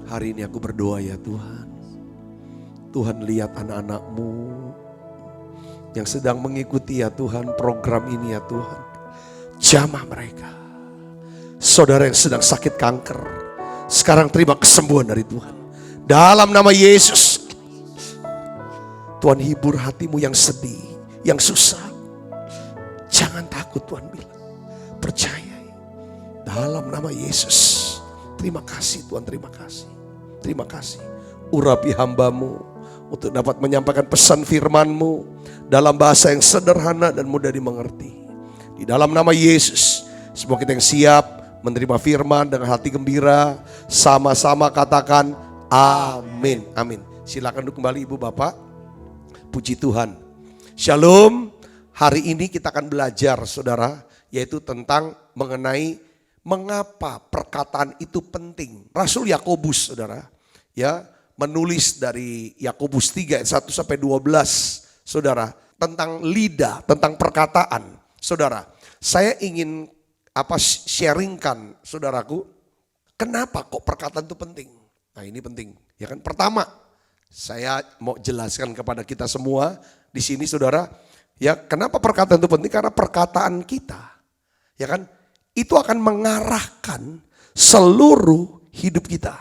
Hari ini aku berdoa ya Tuhan. Tuhan lihat anak-anak-Mu yang sedang mengikuti ya Tuhan program ini ya Tuhan. Jamah mereka. Saudara yang sedang sakit kanker, sekarang terima kesembuhan dari Tuhan. Dalam nama Yesus. Tuhan hibur hatimu yang sedih, yang susah. Jangan takut, Tuhan bilang. Percaya. Dalam nama Yesus. Terima kasih Tuhan, terima kasih. Terima kasih. Urapi hamba-Mu untuk dapat menyampaikan pesan firman-Mu dalam bahasa yang sederhana dan mudah dimengerti. Di dalam nama Yesus, semua kita yang siap menerima firman dengan hati gembira, sama-sama katakan amin. Amin. Silakan duduk kembali Ibu Bapak. Puji Tuhan. Shalom. Hari ini kita akan belajar saudara, yaitu tentang mengenai mengapa perkataan itu penting. Rasul Yakobus saudara, ya, menulis dari Yakobus 3 ayat 1 sampai 12 saudara, tentang lidah, tentang perkataan. Saudara, saya ingin sharingkan saudaraku, kenapa kok perkataan itu penting? Nah, ini penting, ya kan? Pertama, saya mau jelaskan kepada kita semua di sini saudara, ya, kenapa perkataan itu penting? Karena perkataan kita, ya kan, itu akan mengarahkan seluruh hidup kita.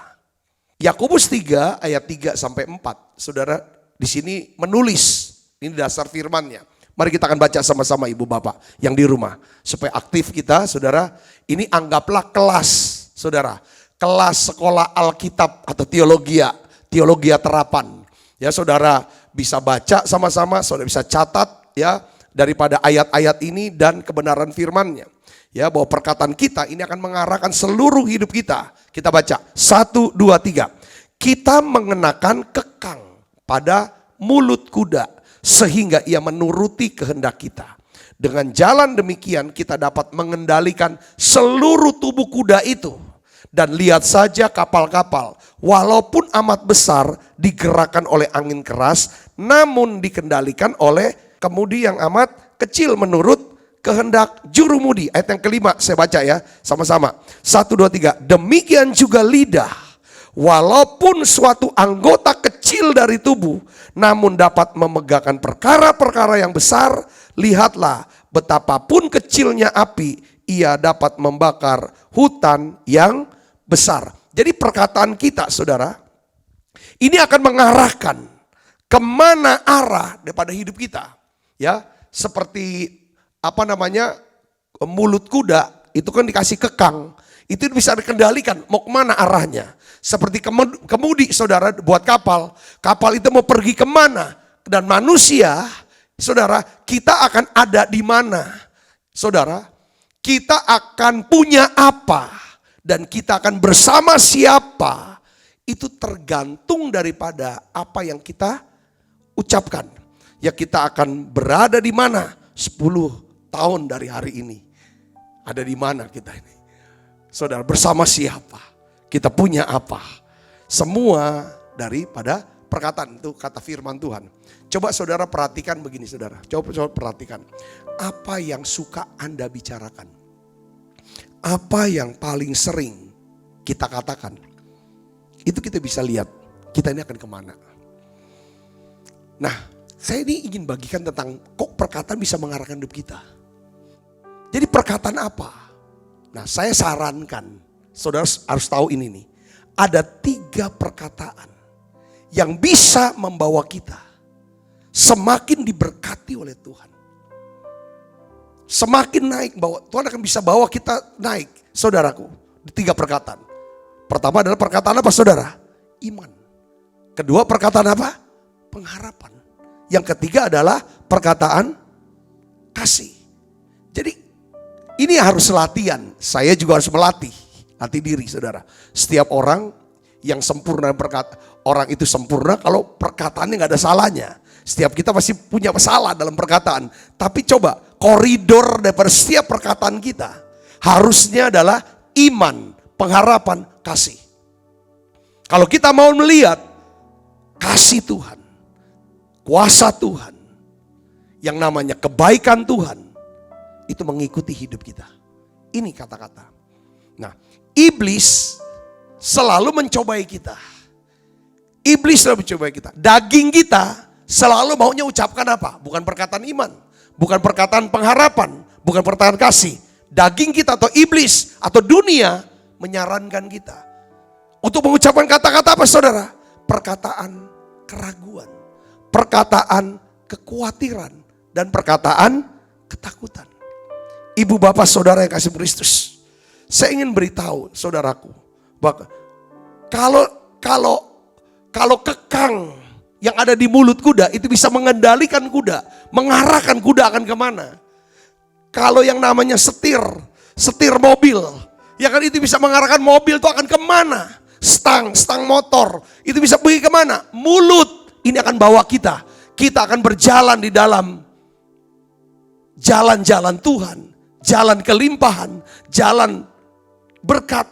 Yakobus 3 ayat 3 sampai 4. Saudara di sini menulis, ini dasar firman-Nya. Mari kita akan baca sama-sama Ibu Bapak yang di rumah. Supaya aktif kita saudara, ini anggaplah kelas saudara. Kelas sekolah Alkitab atau teologia terapan. Ya saudara bisa baca sama-sama, saudara bisa catat ya daripada ayat-ayat ini dan kebenaran firman-Nya. Ya, bahwa perkataan kita ini akan mengarahkan seluruh hidup kita. Kita baca 1, 2, 3. Kita mengenakan kekang pada mulut kuda sehingga ia menuruti kehendak kita. Dengan jalan demikian kita dapat mengendalikan seluruh tubuh kuda itu. Dan lihat saja kapal-kapal, walaupun amat besar digerakkan oleh angin keras, namun dikendalikan oleh kemudi yang amat kecil menurut kehendak jurumudi. Ayat yang kelima saya baca ya sama-sama. 1, 2, 3. Demikian juga lidah, walaupun suatu anggota kecil dari tubuh, namun dapat memegahkan perkara-perkara yang besar. Lihatlah betapapun kecilnya api, ia dapat membakar hutan yang besar. Jadi perkataan kita saudara, ini akan mengarahkan kemana arah daripada hidup kita. Ya, seperti mulut kuda itu kan dikasih kekang, itu bisa dikendalikan mau kemana arahnya. Seperti kemudi saudara buat kapal itu mau pergi kemana. Dan manusia saudara, kita akan ada di mana saudara, kita akan punya apa dan kita akan bersama siapa, itu tergantung daripada apa yang kita ucapkan. Ya, kita akan berada di mana 10 tahun dari hari ini. Ada di mana kita ini? Saudara, bersama siapa? Kita punya apa? Semua daripada perkataan, itu kata firman Tuhan. Coba saudara perhatikan begini saudara. Coba perhatikan. Apa yang suka Anda bicarakan? Apa yang paling sering kita katakan? Itu kita bisa lihat kita ini akan kemana. Nah, saya ini ingin bagikan tentang kok perkataan bisa mengarahkan hidup kita. Jadi perkataan apa? Nah, saya sarankan, saudara harus tahu ini nih. Ada 3 perkataan yang bisa membawa kita semakin diberkati oleh Tuhan. Semakin naik, Tuhan akan bisa bawa kita naik, saudaraku. 3 perkataan. Pertama adalah perkataan apa saudara? Iman. Kedua perkataan apa? Pengharapan. Yang ketiga adalah perkataan kasih. Jadi ini harus latihan. Saya juga harus melatih diri saudara. Setiap orang yang sempurna orang itu sempurna kalau perkataannya gak ada salahnya. Setiap kita pasti punya masalah dalam perkataan. Tapi coba koridor daripada setiap perkataan kita harusnya adalah iman, pengharapan, kasih. Kalau kita mau melihat kasih Tuhan, kuasa Tuhan, yang namanya kebaikan Tuhan, itu mengikuti hidup kita. Ini kata-kata. Nah, iblis selalu mencobai kita. Iblis selalu mencobai kita. Daging kita selalu maunya ucapkan apa? Bukan perkataan iman, bukan perkataan pengharapan, bukan perkataan kasih. Daging kita atau iblis atau dunia menyarankan kita untuk mengucapkan kata-kata apa saudara? Perkataan keraguan, perkataan kekhawatiran, dan perkataan ketakutan. Ibu bapak saudara yang kasih Kristus, saya ingin beritahu saudaraku, bahwa kalau kekang yang ada di mulut kuda itu bisa mengendalikan kuda, mengarahkan kuda akan kemana. Kalau yang namanya setir mobil, ya kan itu bisa mengarahkan mobil itu akan kemana. Stang motor, itu bisa pergi kemana? Mulut, ini akan bawa kita. Kita akan berjalan di dalam jalan-jalan Tuhan, jalan kelimpahan, jalan berkat.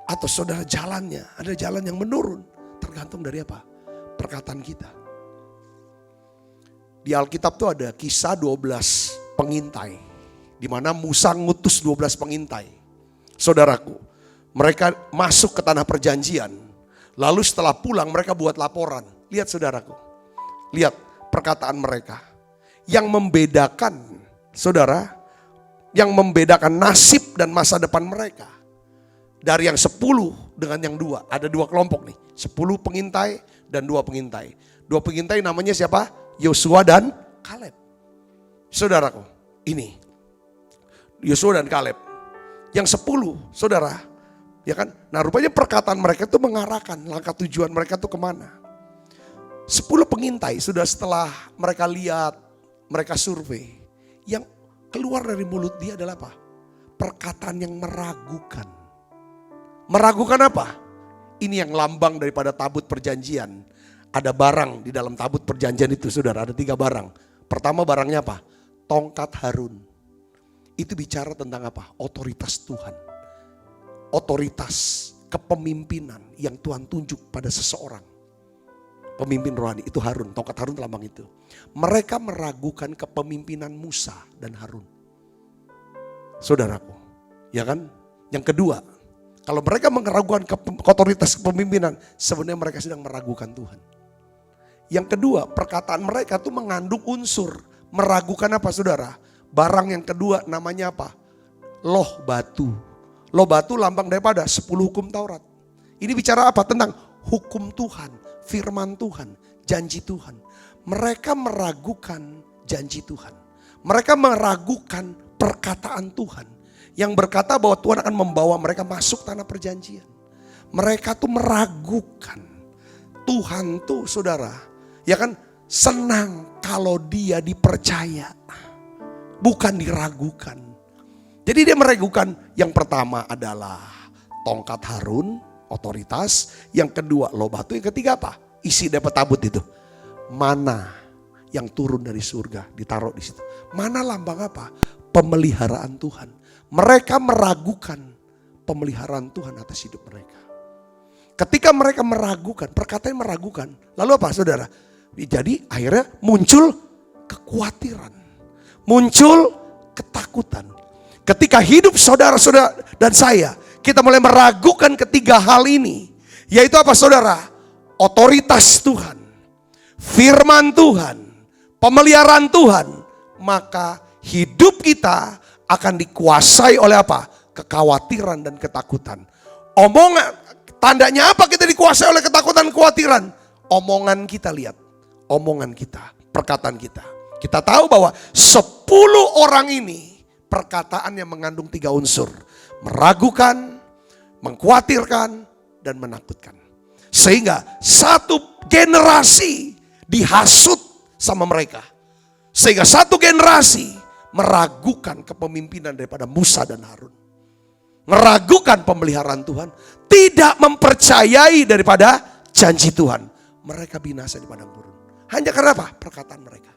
Atau saudara jalannya, ada jalan yang menurun. Tergantung dari apa? Perkataan kita. Di Alkitab tuh ada kisah 12 pengintai. Di mana Musa ngutus 12 pengintai. Saudaraku, mereka masuk ke tanah perjanjian. Lalu setelah pulang mereka buat laporan. Lihat saudaraku, lihat perkataan mereka. Yang membedakan, saudara, yang membedakan nasib dan masa depan mereka. Dari yang 10 dengan yang 2. Ada 2 kelompok nih. 10 pengintai dan 2 pengintai. 2 pengintai namanya siapa? Yosua dan Kaleb. Saudaraku, ini. Yosua dan Kaleb. Yang 10, saudara. Ya kan? Nah rupanya perkataan mereka itu mengarahkan langkah tujuan mereka itu kemana. 10 pengintai sudah setelah mereka lihat, mereka survei. Yang keluar dari mulut dia adalah apa? Perkataan yang meragukan. Meragukan apa? Ini yang lambang daripada tabut perjanjian. Ada barang di dalam tabut perjanjian itu saudara, ada 3 barang. Pertama barangnya apa? Tongkat Harun. Itu bicara tentang apa? Otoritas Tuhan. Otoritas kepemimpinan yang Tuhan tunjuk pada seseorang. Pemimpin rohani, itu Harun, tongkat Harun lambang itu. Mereka meragukan kepemimpinan Musa dan Harun. Saudaraku, ya kan? Yang kedua, kalau mereka meragukan otoritas kepemimpinan, sebenarnya mereka sedang meragukan Tuhan. Yang kedua, perkataan mereka tuh mengandung unsur meragukan apa saudara? Barang yang kedua namanya apa? Loh batu. Loh batu lambang daripada 10 hukum Taurat. Ini bicara apa? Tentang hukum Tuhan, firman Tuhan, janji Tuhan. Mereka meragukan janji Tuhan. Mereka meragukan perkataan Tuhan. Yang berkata bahwa Tuhan akan membawa mereka masuk tanah perjanjian. Mereka tuh meragukan. Tuhan tuh saudara, ya kan senang kalau dia dipercaya. Bukan diragukan. Jadi dia meragukan. Yang pertama adalah tongkat Harun, otoritas. Yang kedua loh batu. Yang ketiga apa? Isi dapat tabut itu. Mana yang turun dari surga ditaruh di situ. Mana lambang apa? Pemeliharaan Tuhan. Mereka meragukan pemeliharaan Tuhan atas hidup mereka. Ketika mereka meragukan, perkataan meragukan. Lalu apa saudara? Jadi akhirnya muncul kekhawatiran. Muncul ketakutan. Ketika hidup saudara-saudara dan saya, kita mulai meragukan ketiga hal ini. Yaitu apa saudara? Otoritas Tuhan, firman Tuhan, pemeliharaan Tuhan. Maka hidup kita akan dikuasai oleh apa? Kekhawatiran dan ketakutan. Omongan, tandanya apa kita dikuasai oleh ketakutan dan kekhawatiran? Omongan kita, lihat. Omongan kita, perkataan kita. Kita tahu bahwa 10 orang ini perkataan yang mengandung 3 unsur. Meragukan, mengkhawatirkan, dan menakutkan. Sehingga satu generasi dihasut sama mereka. Sehingga satu generasi meragukan kepemimpinan daripada Musa dan Harun. Meragukan pemeliharaan Tuhan. Tidak mempercayai daripada janji Tuhan. Mereka binasa di padang gurun. Hanya karena apa? Perkataan mereka.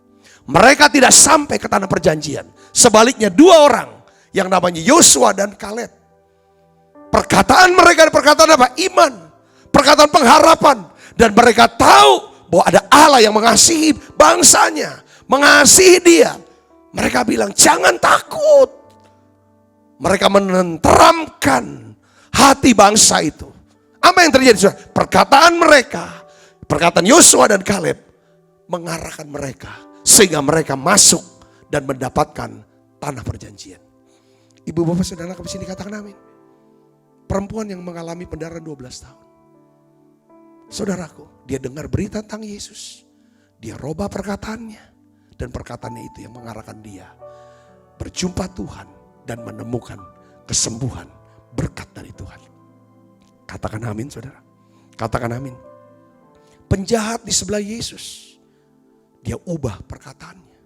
Mereka tidak sampai ke tanah perjanjian. Sebaliknya 2 orang yang namanya Yosua dan Kaleb. Perkataan mereka perkataan apa? Iman. Perkataan pengharapan. Dan mereka tahu bahwa ada Allah yang mengasihi bangsanya. Mengasihi dia. Mereka bilang jangan takut. Mereka menenteramkan hati bangsa itu. Apa yang terjadi, saudara? Perkataan mereka, perkataan Yosua dan Kaleb mengarahkan mereka sehingga mereka masuk dan mendapatkan tanah perjanjian. Ibu bapak saudara ke sini katakan amin. Perempuan yang mengalami pendarahan 12 tahun. Saudaraku, dia dengar berita tentang Yesus. Dia rubah perkataannya. Dan perkataannya itu yang mengarahkan dia berjumpa Tuhan dan menemukan kesembuhan berkat dari Tuhan. Katakan amin saudara. Katakan amin. Penjahat di sebelah Yesus, dia ubah perkataannya.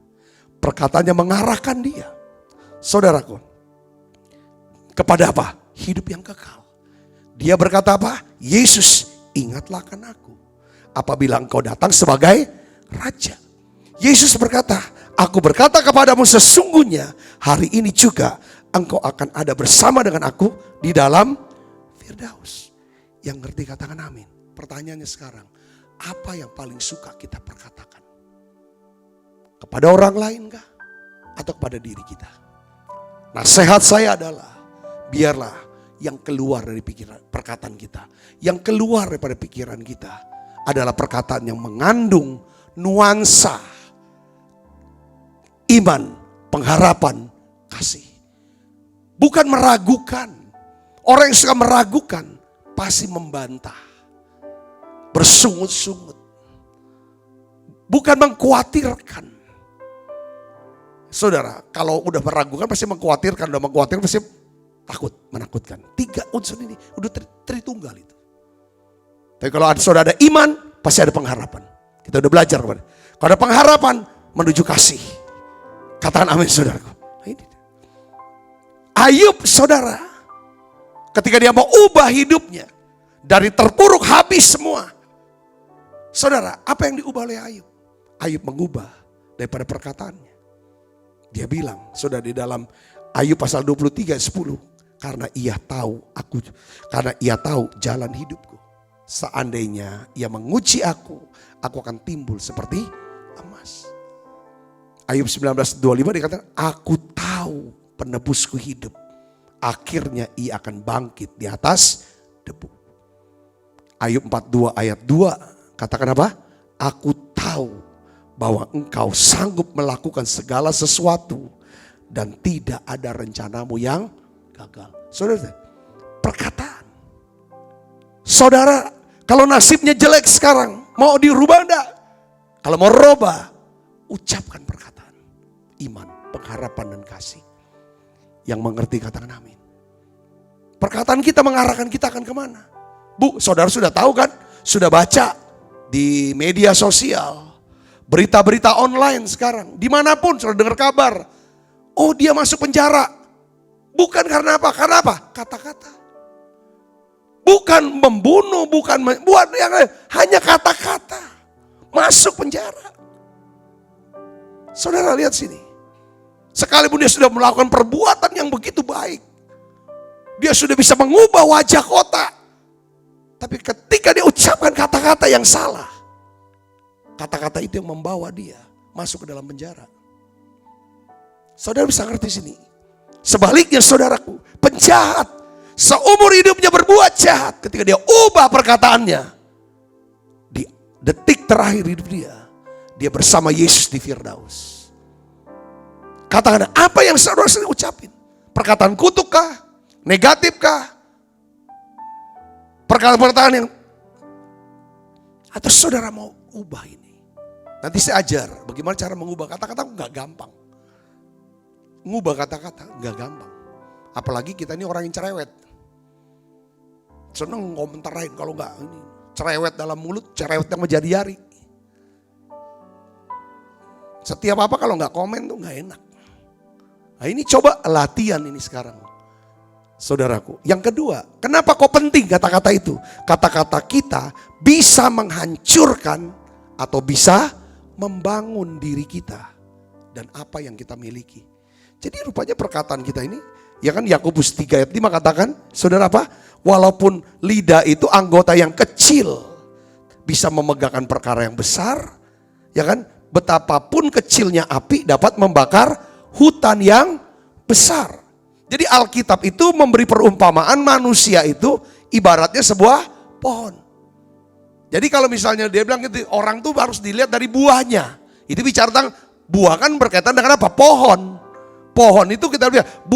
Perkataannya mengarahkan dia, saudaraku, kepada apa? Hidup yang kekal. Dia berkata apa? Yesus, ingatlah akan aku apabila engkau datang sebagai raja. Yesus berkata, aku berkata kepadamu sesungguhnya hari ini juga engkau akan ada bersama dengan aku di dalam Firdaus. Yang ngerti katakan amin. Pertanyaannya sekarang, apa yang paling suka kita perkatakan? Kepada orang lain kah? Atau kepada diri kita? Nasihat saya adalah, biarlah yang keluar dari pikiran, perkataan kita, yang keluar daripada pikiran kita adalah perkataan yang mengandung nuansa iman, pengharapan, kasih. Bukan meragukan. Orang yang suka meragukan pasti membantah, bersungut-sungut, bukan mengkhawatirkan. Saudara, kalau udah meragukan pasti mengkhawatirkan, udah mengkhawatirkan pasti takut, menakutkan. 3 unsur ini udah tritunggal itu. Tapi kalau saudara ada iman, pasti ada pengharapan. Kita udah belajar kemarin. Kalau ada pengharapan, menuju kasih. Katakan amin saudaraku. Ayub saudara, ketika dia mau ubah hidupnya, dari terpuruk habis semua. Saudara, apa yang diubah oleh Ayub? Ayub mengubah daripada perkataannya. Dia bilang, saudara, di dalam Ayub pasal 23 ayat 10. Karena ia tahu jalan hidupku. Seandainya ia menguji aku akan timbul seperti emas. Ayub 19:25 dikatakan, aku tahu penebusku hidup. Akhirnya ia akan bangkit di atas debu. Ayub 42 ayat 2 katakan apa? Aku tahu bahwa engkau sanggup melakukan segala sesuatu dan tidak ada rencanamu yang gagal. Saudara, perkataan. Saudara, kalau nasibnya jelek sekarang, mau dirubah enggak? Kalau mau rubah, ucapkan perkataan. Iman, pengharapan dan kasih. Yang mengerti katakan amin. Perkataan kita mengarahkan kita akan kemana? Bu, saudara sudah tahu kan? Sudah baca di media sosial. Berita-berita online sekarang. Dimanapun saudara dengar kabar. Oh, dia masuk penjara. Bukan karena apa? Karena apa? Kata-kata. Bukan membunuh, bukan buat yang lain. Hanya kata-kata. Masuk penjara. Saudara lihat sini. Sekalipun dia sudah melakukan perbuatan yang begitu baik. Dia sudah bisa mengubah wajah kota. Tapi ketika dia ucapkan kata-kata yang salah. Kata-kata itu yang membawa dia masuk ke dalam penjara. Saudara bisa ngerti sini. Sebaliknya saudaraku, penjahat seumur hidupnya berbuat jahat. Ketika dia ubah perkataannya, di detik terakhir hidup dia bersama Yesus di Firdaus. Katakan, apa yang saudara sering ucapin? Perkataan kutukkah? Negatifkah? Perkataan-perkataan yang, atau saudara mau ubah ini? Nanti saya ajar bagaimana cara mengubah kata-kata. Gak gampang. Ngubah kata-kata gak gampang. Apalagi kita ini orang yang cerewet. Seneng ngomentarain kalau gak ini. Cerewet dalam mulut, cerewet yang menjadi jari. Setiap apa kalau gak komen tuh gak enak. Nah ini coba latihan ini sekarang. Saudaraku. Yang kedua, kenapa kok penting kata-kata itu? Kata-kata kita bisa menghancurkan atau bisa membangun diri kita. Dan apa yang kita miliki. Jadi rupanya perkataan kita ini, ya kan Yakobus 3 ayat 5 katakan, saudara apa? Walaupun lidah itu anggota yang kecil, bisa memegahkan perkara yang besar, ya kan? Betapapun kecilnya api dapat membakar hutan yang besar. Jadi Alkitab itu memberi perumpamaan manusia itu ibaratnya sebuah pohon. Jadi kalau misalnya dia bilang gitu, orang tuh harus dilihat dari buahnya. Itu bicara tentang buah kan berkaitan dengan apa? Pohon. Pohon itu kita lihat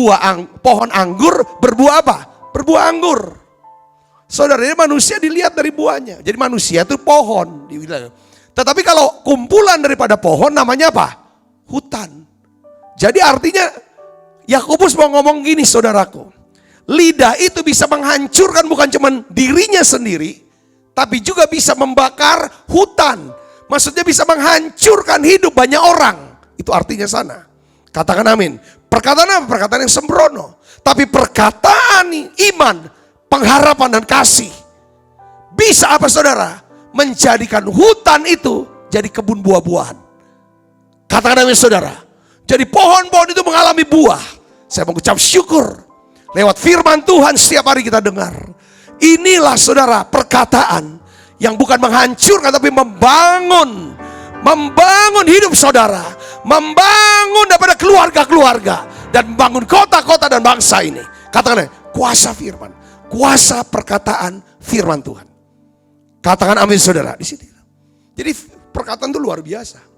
pohon anggur berbuah apa? Berbuah anggur. Saudara, ini manusia dilihat dari buahnya. Jadi manusia itu pohon. Tetapi kalau kumpulan daripada pohon namanya apa? Hutan. Jadi artinya Yakobus mau ngomong gini saudaraku. Lidah itu bisa menghancurkan bukan cuma dirinya sendiri, tapi juga bisa membakar hutan. Maksudnya bisa menghancurkan hidup banyak orang. Itu artinya sana. Katakan amin. Perkataan apa? Perkataan yang sembrono. Tapi perkataan iman, pengharapan dan kasih. Bisa apa saudara? Menjadikan hutan itu jadi kebun buah-buahan. Katakan amin saudara. Jadi pohon-pohon itu mengalami buah. Saya mengucap syukur. Lewat firman Tuhan setiap hari kita dengar. Inilah saudara perkataan yang bukan menghancurkan tapi membangun. Membangun hidup saudara. Membangun daripada keluarga-keluarga. Dan membangun kota-kota dan bangsa ini. Katakan kuasa firman. Kuasa perkataan firman Tuhan. Katakan amin saudara. Di sini. Jadi perkataan itu luar biasa.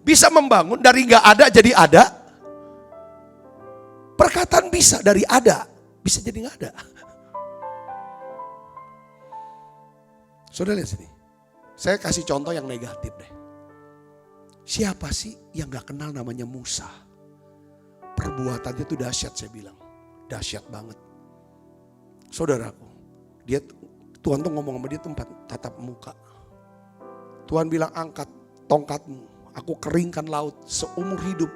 Bisa membangun dari nggak ada jadi ada. Perkataan bisa dari ada, bisa jadi nggak ada. Saudara lihat sini. Saya kasih contoh yang negatif deh. Siapa sih yang nggak kenal namanya Musa? Perbuatannya itu dahsyat saya bilang. Dahsyat banget. Saudaraku, Tuhan tuh ngomong sama dia tempat tatap muka. Tuhan bilang angkat tongkatmu. Aku keringkan laut seumur hidup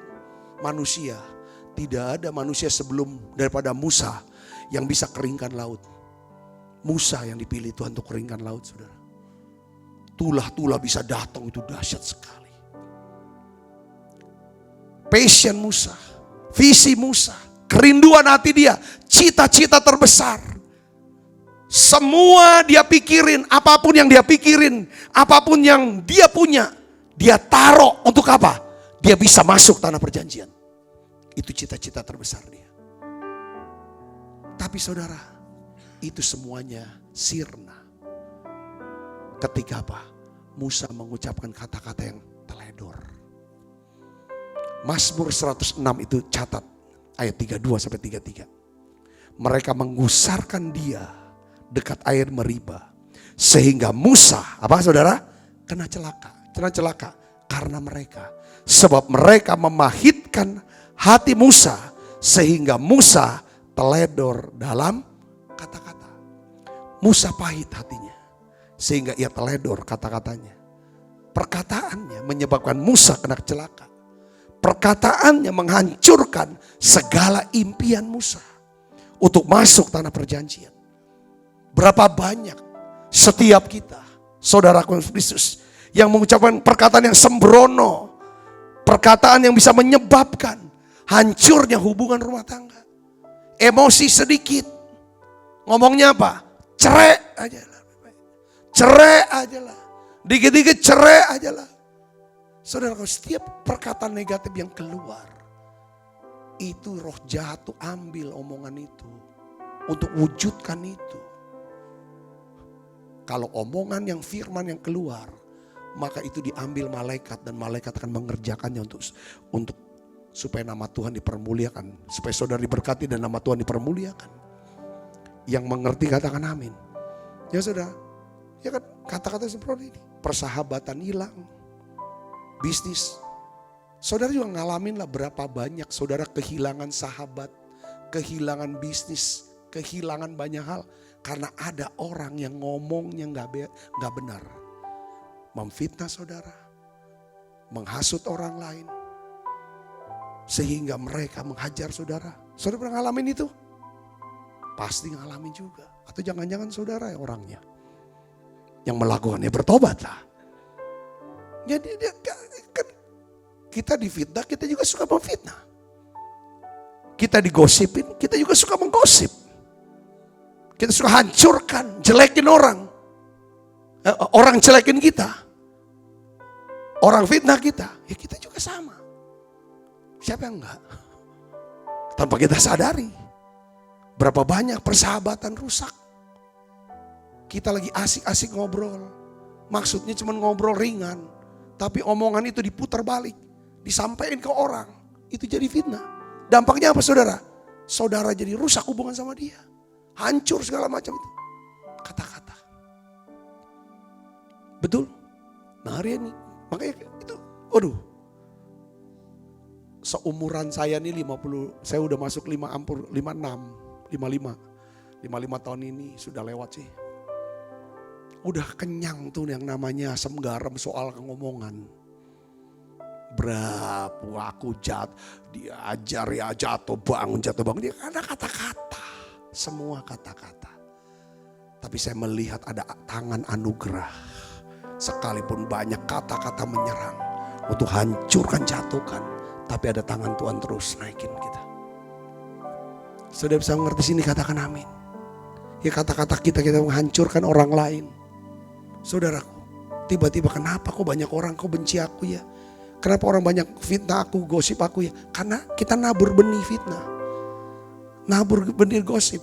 manusia. Tidak ada manusia sebelum daripada Musa yang bisa keringkan laut. Musa yang dipilih Tuhan untuk keringkan laut saudara. Tulah-tulah bisa datang itu dahsyat sekali. Passion Musa, visi Musa, kerinduan hati dia, cita-cita terbesar. Semua dia pikirin, apapun yang dia pikirin, apapun yang dia punya, dia taruh untuk apa? Dia bisa masuk tanah perjanjian. Itu cita-cita terbesar dia. Tapi saudara, itu semuanya sirna. Ketika apa? Musa mengucapkan kata-kata yang teledor. Mazmur 106 itu catat ayat 32 sampai 33. Mereka menggusarkan dia dekat air Meriba. Sehingga Musa, apa saudara? Kena celaka. Kena celaka karena mereka. Sebab mereka memahitkan hati Musa sehingga Musa teledor dalam kata-kata. Musa pahit hatinya sehingga ia teledor kata-katanya. Perkataannya menyebabkan Musa kena celaka. Perkataannya menghancurkan segala impian Musa untuk masuk tanah perjanjian. Berapa banyak setiap kita, saudaraku Kristus, yang mengucapkan perkataan yang sembrono, perkataan yang bisa menyebabkan hancurnya hubungan rumah tangga. Emosi sedikit. Ngomongnya apa? Cerai aja lah. Cerai aja lah. Dikit-dikit cerai aja lah. Saudara, setiap perkataan negatif yang keluar, itu roh jahat tuh ambil omongan itu. Untuk wujudkan itu. Kalau omongan yang firman yang keluar, maka itu diambil malaikat dan malaikat akan mengerjakannya untuk supaya nama Tuhan dipermuliakan, supaya saudara diberkati dan nama Tuhan dipermuliakan. Yang mengerti katakan amin. Ya saudara, ya kan kata-kata seperti ini. Persahabatan hilang, bisnis. Saudara juga ngalamin lah berapa banyak saudara kehilangan sahabat, kehilangan bisnis, kehilangan banyak hal. Karena ada orang yang ngomongnya nggak benar. Memfitnah saudara, menghasut orang lain. Sehingga mereka menghajar saudara. Saudara pernah ngalamin itu? Pasti ngalamin juga. Atau jangan-jangan saudara ya orangnya. Yang melakukannya bertobatlah. Jadi kan kita difitnah, kita juga suka memfitnah. Kita digosipin, kita juga suka menggosip. Kita suka hancurkan, jelekin orang. Orang jelekin kita. Orang fitnah kita, ya kita juga sama. Siapa yang enggak? Tanpa kita sadari, berapa banyak persahabatan rusak. Kita lagi asik-asik ngobrol, maksudnya cuma ngobrol ringan, tapi omongan itu diputar balik, disampaikan ke orang, itu jadi fitnah. Dampaknya apa saudara? Saudara jadi rusak hubungan sama dia, hancur segala macam itu. Kata-kata. Betul? Nah hari ini, makanya itu, aduh. Seumuran saya nih 50, saya udah masuk 56, 55 tahun ini sudah lewat sih. Udah kenyang tuh yang namanya asam garam soal ngomongan. Berapa aku diajar ya jatuh bangun. Dia ada kata-kata, semua kata-kata. Tapi saya melihat ada tangan anugerah. Sekalipun banyak kata-kata menyerang untuk hancurkan, jatuhkan. Tapi ada tangan Tuhan terus naikin kita. Sudah bisa mengerti sini, katakan amin. Ya kata-kata kita menghancurkan orang lain. Saudaraku, tiba-tiba kenapa kok banyak orang kok benci aku ya? Kenapa orang banyak fitnah aku, gosip aku ya? Karena kita nabur benih fitnah. Nabur benih gosip.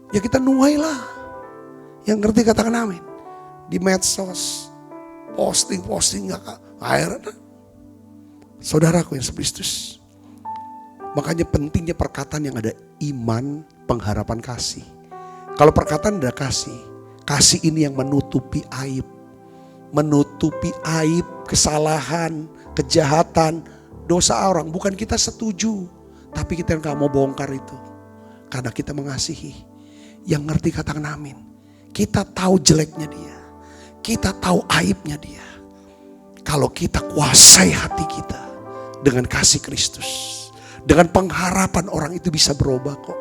Ya kita nuailah. Yang ngerti katakan amin. Di medsos, posting gak akhirnya. Saudaraku yang Kristus. Makanya pentingnya perkataan yang ada iman, pengharapan, kasih. Kalau perkataan ada kasih, kasih ini yang menutupi aib. Menutupi aib, kesalahan, kejahatan, dosa orang. Bukan kita setuju, tapi kita gak mau bongkar itu. Karena kita mengasihi. Yang ngerti katakan amin. Kita tahu jeleknya dia. Kita tahu aibnya dia. Kalau kita kuasai hati kita dengan kasih Kristus, dengan pengharapan orang itu bisa berubah kok.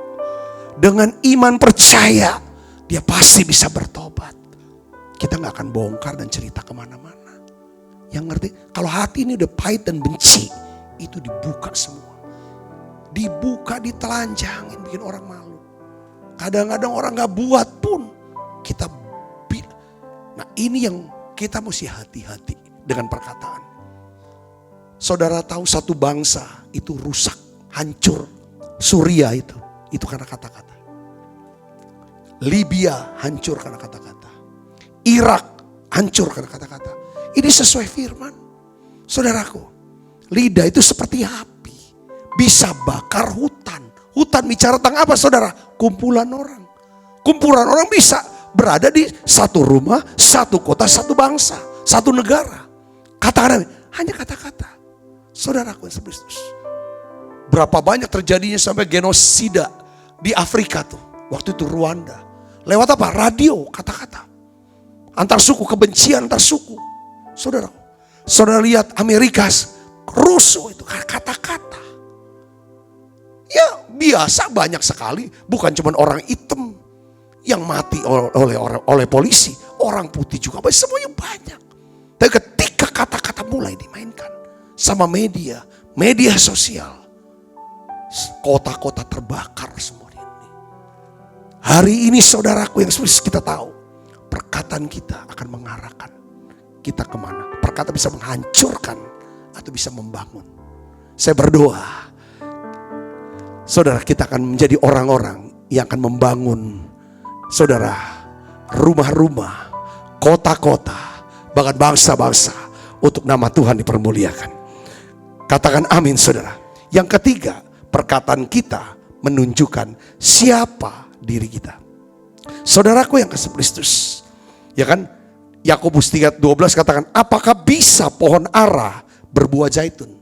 Dengan iman percaya, dia pasti bisa bertobat. Kita gak akan bongkar dan cerita kemana-mana. Yang ngerti, kalau hati ini udah pahit dan benci, itu dibuka semua. Dibuka, ditelanjangin, bikin orang malu. Kadang-kadang orang gak buat pun, kita bilang. Nah ini yang kita mesti hati-hati dengan perkataan. Saudara tahu satu bangsa itu rusak, hancur. Suria itu karena kata-kata. Libya hancur karena kata-kata. Irak hancur karena kata-kata. Ini sesuai firman. Saudaraku, lidah itu seperti api. Bisa bakar hutan. Hutan bicara tentang apa saudara? Kumpulan orang. Kumpulan orang bisa berada di satu rumah, satu kota, satu bangsa, satu negara. Katakan hanya kata-kata. Saudaraku yang Kristus. Berapa banyak terjadinya sampai genosida di Afrika tuh. Waktu itu Rwanda. Lewat apa? Radio, kata-kata. Antar suku, kebencian antar suku. Saudaraku. Saudara lihat Amerika rusuh itu kata-kata. Ya biasa banyak sekali. Bukan cuma orang hitam yang mati oleh polisi. Orang putih juga. Semuanya banyak. Tapi ketika kata-kata mulai dimainkan sama media sosial, kota-kota terbakar semua ini. Hari ini saudaraku yang kita tahu, perkataan kita akan mengarahkan kita kemana. Perkataan bisa menghancurkan atau bisa membangun. Saya berdoa, saudara kita akan menjadi orang-orang yang akan membangun, saudara, rumah-rumah, kota-kota, bahkan bangsa-bangsa untuk nama Tuhan dipermuliakan. Katakan amin saudara. Yang ketiga, perkataan kita menunjukkan siapa diri kita. Saudaraku yang kasih Kristus. Ya kan? Yakobus 3:12 katakan, apakah bisa pohon ara berbuah zaitun?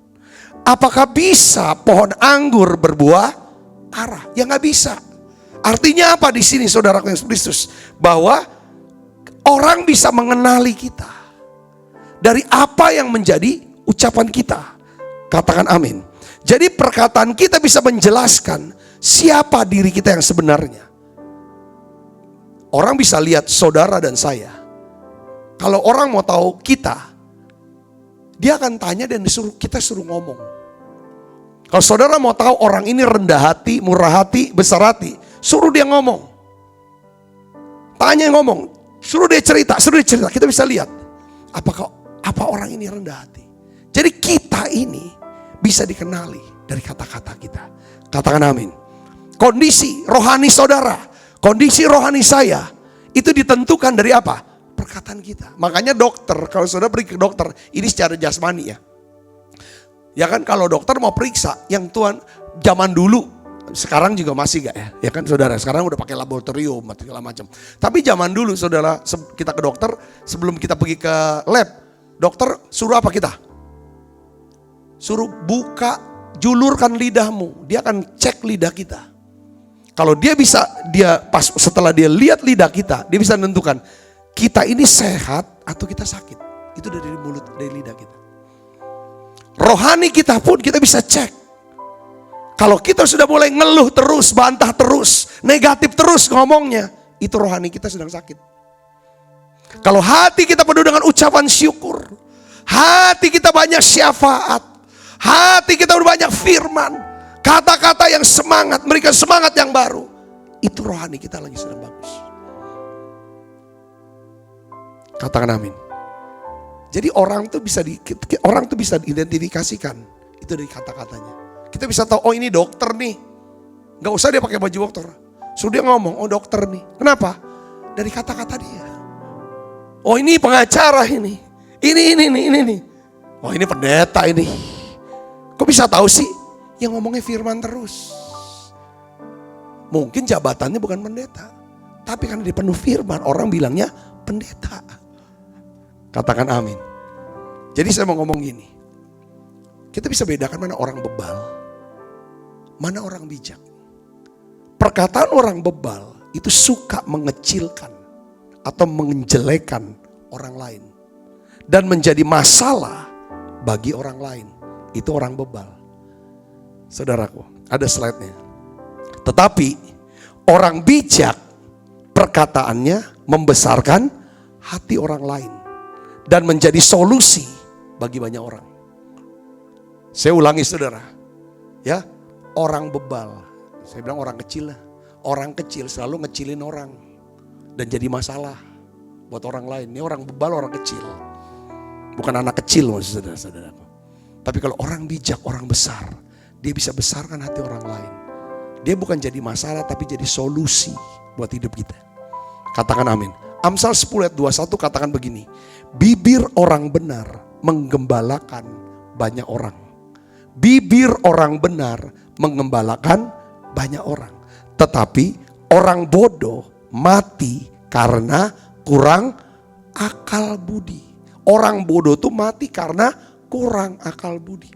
Apakah bisa pohon anggur berbuah ara? Ya gak bisa. Artinya apa di sini saudaraku yang Kristus? Bahwa orang bisa mengenali kita dari apa yang menjadi ucapan kita. Katakan amin. Jadi perkataan kita bisa menjelaskan siapa diri kita yang sebenarnya. Orang bisa lihat saudara dan saya. Kalau orang mau tahu kita, dia akan tanya dan kita suruh ngomong. Kalau saudara mau tahu orang ini rendah hati, murah hati, besar hati, suruh dia ngomong. Tanya ngomong, suruh dia cerita. Kita bisa lihat apa orang ini rendah hati. Jadi kita ini bisa dikenali dari kata-kata kita. Katakan amin. Kondisi rohani saudara, kondisi rohani saya, itu ditentukan dari apa? Perkataan kita. Makanya dokter, kalau saudara pergi ke dokter, ini secara jasmani ya. Ya kan kalau dokter mau periksa, yang Tuhan zaman dulu, sekarang juga masih gak ya? Ya kan saudara, sekarang udah pakai laboratorium, segala macam. Tapi zaman dulu saudara, kita ke dokter, sebelum kita pergi ke lab, dokter suruh apa kita? Suruh buka, julurkan lidahmu. Dia akan cek lidah kita. Kalau dia bisa, setelah dia lihat lidah kita, dia bisa menentukan kita ini sehat atau kita sakit. Itu dari mulut, dari lidah kita. Rohani kita pun kita bisa cek. Kalau kita sudah mulai ngeluh terus, bantah terus, negatif terus ngomongnya, itu rohani kita sedang sakit. Kalau hati kita penuh dengan ucapan syukur, hati kita banyak syafaat, hati kita banyak firman, kata-kata yang semangat, memberikan semangat yang baru, itu rohani kita lagi sedang bagus. Katakan amin. Jadi orang tuh bisa diidentifikasikan itu dari kata-katanya. Kita bisa tahu, oh ini dokter nih. Gak usah dia pakai baju dokter. Sudah dia ngomong, oh dokter nih. Kenapa? Dari kata-kata dia. Oh ini pengacara ini. Ini nih. Oh ini pendeta ini. Kok bisa tahu sih? Yang ngomongnya firman terus. Mungkin jabatannya bukan pendeta. Tapi karena dia penuh firman, orang bilangnya pendeta. Katakan amin. Jadi saya mau ngomong gini. Kita bisa bedakan mana orang bebal, mana orang bijak. Perkataan orang bebal itu suka mengecilkan atau menjelekan orang lain. Dan menjadi masalah bagi orang lain. Itu orang bebal. Saudaraku, ada slide-nya. Tetapi orang bijak perkataannya membesarkan hati orang lain. Dan menjadi solusi bagi banyak orang. Saya ulangi saudara. Ya, orang bebal. Saya bilang orang kecil lah. Orang kecil selalu ngecilin orang. Dan jadi masalah buat orang lain. Ini orang bebal, orang kecil. Bukan anak kecil maksud saudara-saudara. Tapi kalau orang bijak, orang besar. Dia bisa besarkan hati orang lain. Dia bukan jadi masalah tapi jadi solusi buat hidup kita. Katakan amin. Amsal 10 ayat 21 katakan begini. Bibir orang benar menggembalakan banyak orang. Bibir orang benar menggembalakan banyak orang. Tetapi orang bodoh mati karena kurang akal budi. Orang bodoh tuh mati karena kurang akal budi.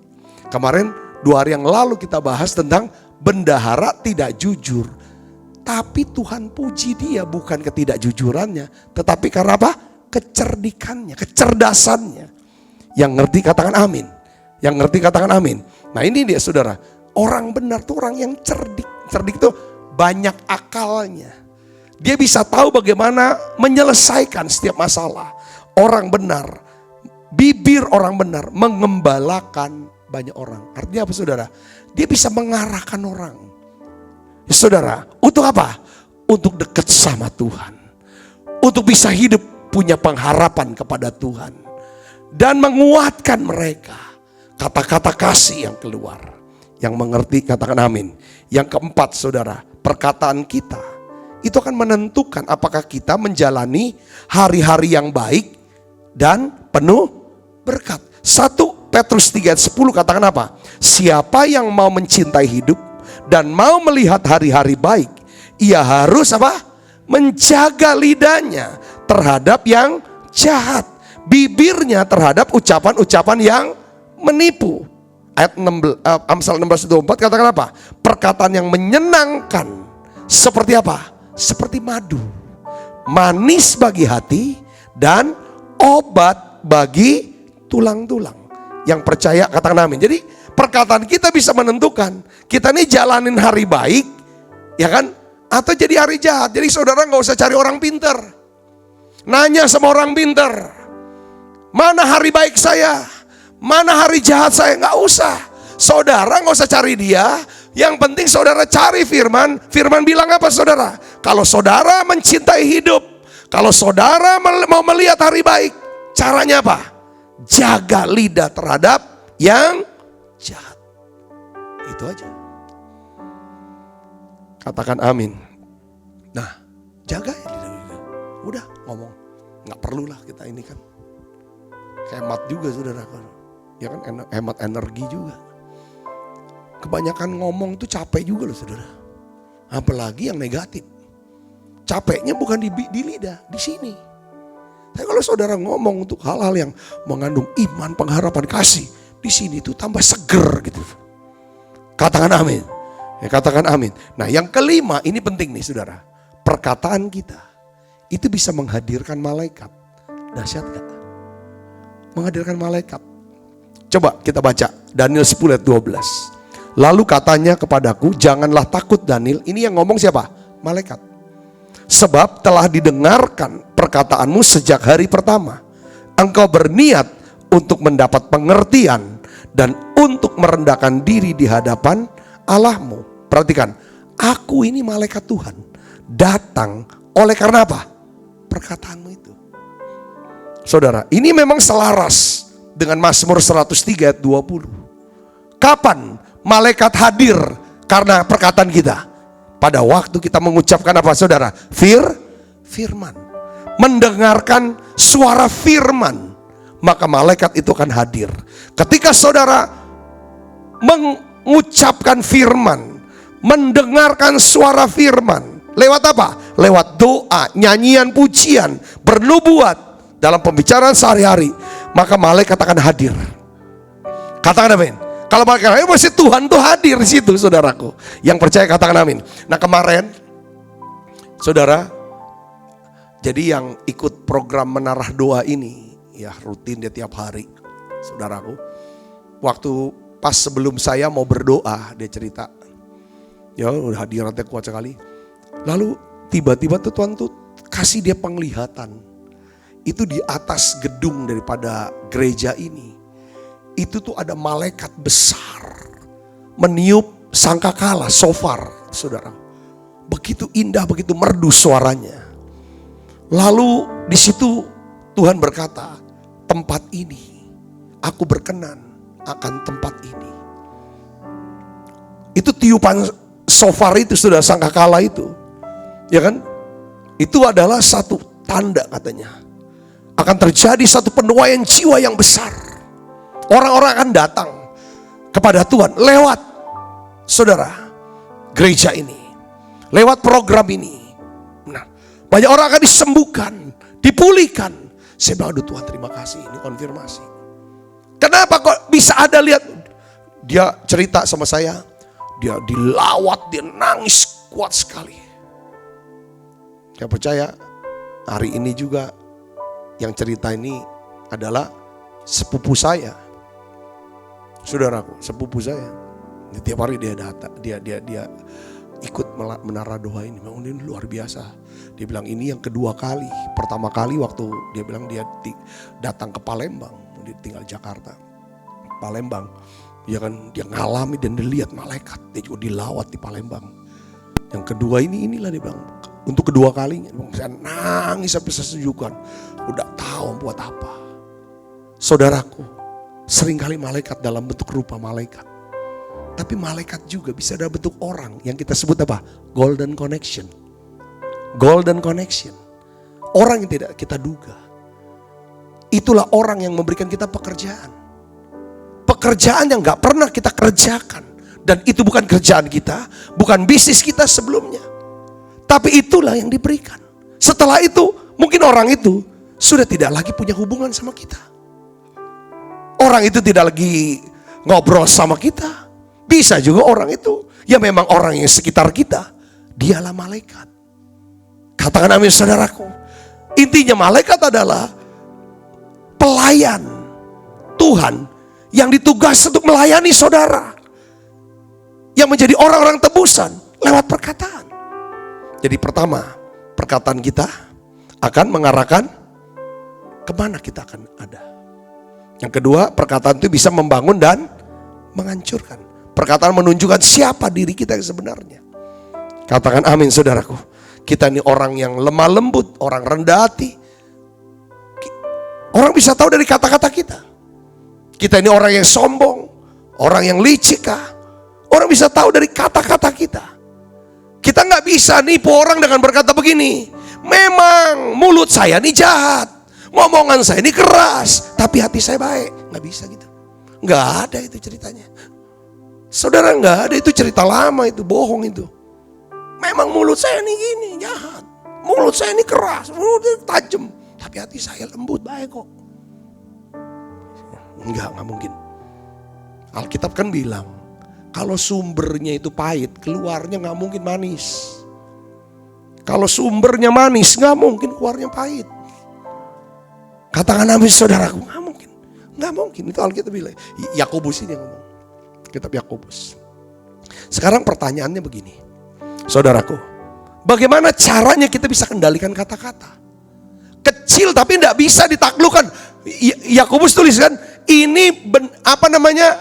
Kemarin 2 hari yang lalu kita bahas tentang bendahara tidak jujur. Tapi Tuhan puji dia bukan ketidakjujurannya. Tetapi karena apa? Kecerdikannya, kecerdasannya. Yang ngerti katakan amin. Yang ngerti katakan amin. Nah ini dia saudara. Orang benar tuh orang yang cerdik. Cerdik tuh banyak akalnya. Dia bisa tahu bagaimana menyelesaikan setiap masalah. Orang benar, bibir orang benar mengembalakan banyak orang. Artinya apa saudara? Dia bisa mengarahkan orang. Ya, saudara, untuk apa? Untuk dekat sama Tuhan. Untuk bisa hidup punya pengharapan kepada Tuhan. Dan menguatkan mereka. Kata-kata kasih yang keluar. Yang mengerti katakan amin. Yang keempat saudara, perkataan kita. Itu akan menentukan apakah kita menjalani hari-hari yang baik dan penuh berkat. 1 Petrus 3 ayat 10 katakan apa? Siapa yang mau mencintai hidup dan mau melihat hari-hari baik, ia harus apa? Menjaga lidahnya terhadap yang jahat, bibirnya terhadap ucapan-ucapan yang menipu. Ayat 16, Amsal 16:24 katakan apa? Perkataan yang menyenangkan seperti apa? Seperti madu, manis bagi hati dan obat bagi tulang-tulang. Yang percaya katakan amin. Jadi perkataan kita bisa menentukan kita nih jalanin hari baik, ya kan? Atau jadi hari jahat. Jadi saudara gak usah cari orang pintar. Nanya sama orang pintar. Mana hari baik saya? Mana hari jahat saya? Gak usah. Saudara gak usah cari dia. Yang penting saudara cari firman. Firman bilang apa saudara? Kalau saudara mencintai hidup, kalau saudara mau melihat hari baik, caranya apa? Jaga lidah terhadap yang jahat. Itu aja. Katakan amin. Nah, jaga ya lidah kita. Udah ngomong. Nggak perlulah kita ini kan. Hemat juga saudara. Ya kan hemat energi juga. Kebanyakan ngomong itu capek juga loh saudara. Apalagi yang negatif. Capeknya bukan di lidah, di sini. Tapi kalau saudara ngomong untuk hal-hal yang mengandung iman, pengharapan, kasih, di sini tuh tambah seger gitu. Katakan amin. Ya, katakan amin. Nah, yang kelima ini penting nih saudara. Perkataan kita itu bisa menghadirkan malaikat. Dahsyat gak? Menghadirkan malaikat. Coba kita baca Daniel 10 ayat 12. Lalu katanya kepadaku, janganlah takut Daniel. Ini yang ngomong siapa? Malaikat. Sebab telah didengarkan perkataanmu sejak hari pertama. Engkau berniat untuk mendapat pengertian dan untuk merendahkan diri di hadapan Allahmu. Perhatikan, aku ini malaikat Tuhan. Datang oleh karena apa? Perkataanmu itu. Saudara, ini memang selaras dengan Mazmur 103 ayat 20. Kapan malaikat hadir karena perkataan kita? Pada waktu kita mengucapkan apa saudara? Firman. Mendengarkan suara firman. Maka malaikat itu akan hadir. Ketika saudara mengucapkan firman. Mendengarkan suara firman. Lewat apa? Lewat doa, nyanyian, pujian, bernubuat. Dalam pembicaraan sehari-hari. Maka malaikat akan hadir. Katakan amin. Kalau malaikat pasti Tuhan tuh hadir di situ saudaraku. Yang percaya katakan amin. Nah kemarin saudara, jadi yang ikut program menarah doa ini ya rutin dia tiap hari saudaraku. Waktu pas sebelum saya mau berdoa dia cerita. Ya udah hadiratnya kuat sekali. Lalu tiba-tiba tuh Tuhan tuh kasih dia penglihatan. Itu di atas gedung daripada gereja ini. Itu tuh ada malaikat besar meniup sangkakala, shofar, saudara. Begitu indah, begitu merdu suaranya. Lalu di situ Tuhan berkata, tempat ini aku berkenan akan tempat ini. Itu tiupan shofar itu sudah sangkakala itu, ya kan? Itu adalah satu tanda katanya akan terjadi satu penuaian jiwa yang besar. Orang-orang akan datang kepada Tuhan lewat saudara gereja ini, lewat program ini. Nah, banyak orang akan disembuhkan, dipulihkan. Saya bilang, aduh Tuhan terima kasih, ini konfirmasi. Kenapa kok bisa ada lihat? Dia cerita sama saya, dia dilawat, dia nangis kuat sekali. Saya percaya hari ini juga yang cerita ini adalah sepupu saya. Saudaraku, sepupu saya. Tiap hari dia datang, dia ikut menara doa ini. Memang ini luar biasa. Dia bilang ini yang kedua kali. Pertama kali waktu dia bilang dia datang ke Palembang, dia tinggal Jakarta. Palembang. Ya kan, dia ngalami dan dia lihat malaikat. Dia juga dilawat di Palembang. Yang kedua inilah dia bilang untuk kedua kalinya. Saya nangis sampai sesujukan. Udah tahu buat apa. Saudaraku, seringkali malaikat dalam bentuk rupa malaikat. Tapi malaikat juga bisa dalam bentuk orang yang kita sebut apa? Golden connection. Golden connection. Orang yang tidak kita duga. Itulah orang yang memberikan kita pekerjaan. Pekerjaan yang gak pernah kita kerjakan. Dan itu bukan kerjaan kita, bukan bisnis kita sebelumnya. Tapi itulah yang diberikan. Setelah itu, mungkin orang itu sudah tidak lagi punya hubungan sama kita. Orang itu tidak lagi ngobrol sama kita. Bisa juga orang itu, ya memang orang yang sekitar kita. Dialah malaikat. Katakan amin saudaraku. Intinya malaikat adalah pelayan Tuhan yang ditugas untuk melayani saudara. Yang menjadi orang-orang tebusan lewat perkataan. Jadi pertama, perkataan kita akan mengarahkan kemana kita akan ada. Yang kedua, perkataan itu bisa membangun dan menghancurkan. Perkataan menunjukkan siapa diri kita yang sebenarnya. Katakan amin saudaraku. Kita ini orang yang lemah lembut, orang rendah hati. Orang bisa tahu dari kata-kata kita. Kita ini orang yang sombong, orang yang licik kah? Orang bisa tahu dari kata-kata kita. Kita nggak bisa nipu orang dengan berkata begini, memang mulut saya ini jahat, ngomongan saya ini keras, tapi hati saya baik. Nggak bisa gitu. Nggak ada itu ceritanya. Saudara, nggak ada, itu cerita lama, itu bohong itu. Memang mulut saya ini gini, jahat. Mulut saya ini keras, mulut saya tajam, tapi hati saya lembut, baik kok. Nggak mungkin. Alkitab kan bilang, kalau sumbernya itu pahit, keluarnya nggak mungkin manis. Kalau sumbernya manis, nggak mungkin keluarnya pahit. Katakan amin saudaraku, nggak mungkin. Nggak mungkin, itu Alkitab bilang. Yakobus ini yang ngomong. Kitab Yakobus. Sekarang pertanyaannya begini. Saudaraku, bagaimana caranya kita bisa kendalikan kata-kata? Kecil tapi tidak bisa ditaklukkan. Yakobus tuliskan, ini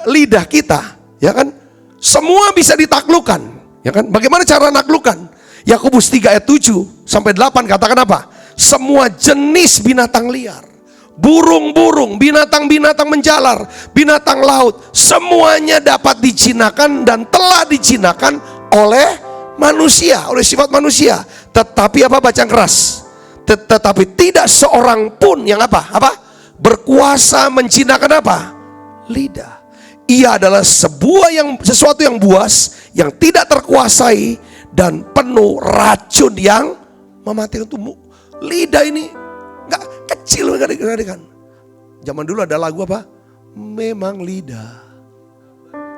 lidah kita, ya kan? Semua bisa ditaklukkan, ya kan? Bagaimana cara naklukkan? Yakobus 3 ayat 7 sampai 8 katakan apa? Semua jenis binatang liar, burung-burung, binatang-binatang menjalar, binatang laut, semuanya dapat dijinakan dan telah dijinakan oleh manusia, oleh sifat manusia. Tetapi apa, baca keras? Tetapi tidak seorang pun yang berkuasa menjinakkan apa? Lidah. Ia adalah sesuatu yang buas, yang tidak terkuasai dan penuh racun yang mematikan tubuh. Lidah ini nggak kecil, nggak dikatakan. Zaman dulu ada lagu apa? Memang lidah